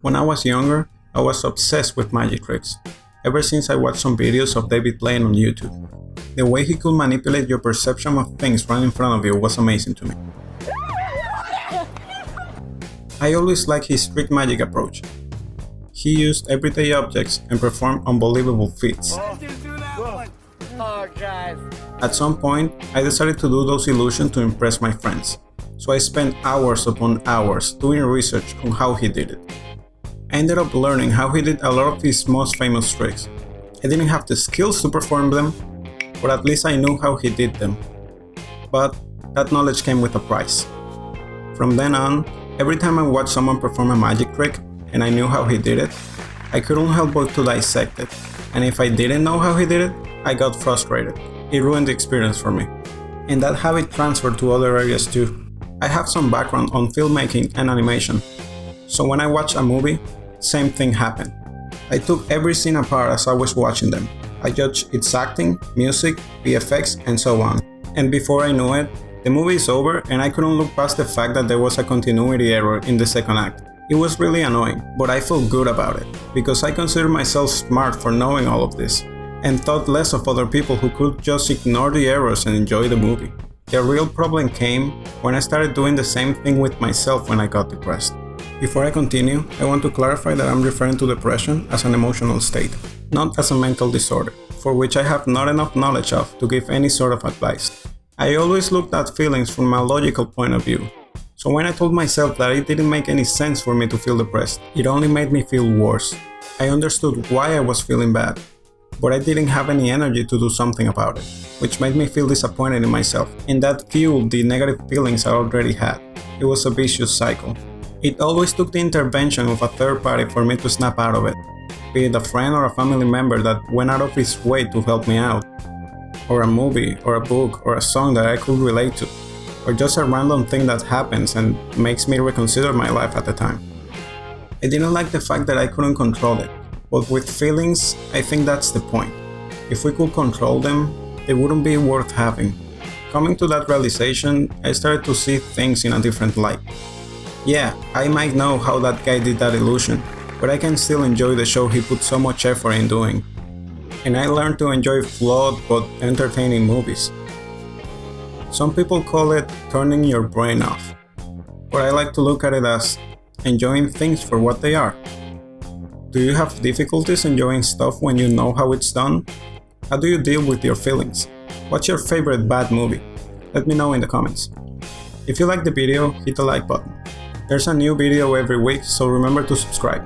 When I was younger, I was obsessed with magic tricks, ever since I watched some videos of David playing on YouTube. The way he could manipulate your perception of things right in front of you was amazing to me. I always liked his trick magic approach. He used everyday objects and performed unbelievable feats. At some point, I decided to do those illusions to impress my friends, so I spent hours upon hours doing research on how he did it. I ended up learning how he did a lot of his most famous tricks. I didn't have the skills to perform them, but at least I knew how he did them. But that knowledge came with a price. From then on, every time I watched someone perform a magic trick and I knew how he did it, I couldn't help but to dissect it. And if I didn't know how he did it, I got frustrated. It ruined the experience for me. And that habit transferred to other areas too. I have some background on filmmaking and animation, so when I watch a movie, same thing happened. I took every scene apart as I was watching them. I judged its acting, music, VFX, and so on. And before I knew it, the movie is over and I couldn't look past the fact that there was a continuity error in the second act. It was really annoying, but I felt good about it, because I consider myself smart for knowing all of this, and thought less of other people who could just ignore the errors and enjoy the movie. The real problem came when I started doing the same thing with myself when I got depressed. Before I continue, I want to clarify that I'm referring to depression as an emotional state, not as a mental disorder, for which I have not enough knowledge of to give any sort of advice. I always looked at feelings from a logical point of view, so when I told myself that it didn't make any sense for me to feel depressed, it only made me feel worse. I understood why I was feeling bad, but I didn't have any energy to do something about it, which made me feel disappointed in myself, and that fueled the negative feelings I already had. It was a vicious cycle. It always took the intervention of a third party for me to snap out of it, be it a friend or a family member that went out of his way to help me out, or a movie, or a book, or a song that I could relate to, or just a random thing that happens and makes me reconsider my life at the time. I didn't like the fact that I couldn't control it, but with feelings, I think that's the point. If we could control them, they wouldn't be worth having. Coming to that realization, I started to see things in a different light. Yeah, I might know how that guy did that illusion, but I can still enjoy the show he put so much effort in doing. And I learned to enjoy flawed but entertaining movies. Some people call it turning your brain off, but I like to look at it as enjoying things for what they are. Do you have difficulties enjoying stuff when you know how it's done? How do you deal with your feelings? What's your favorite bad movie? Let me know in the comments. If you like the video, hit the like button. There's a new video every week, so remember to subscribe.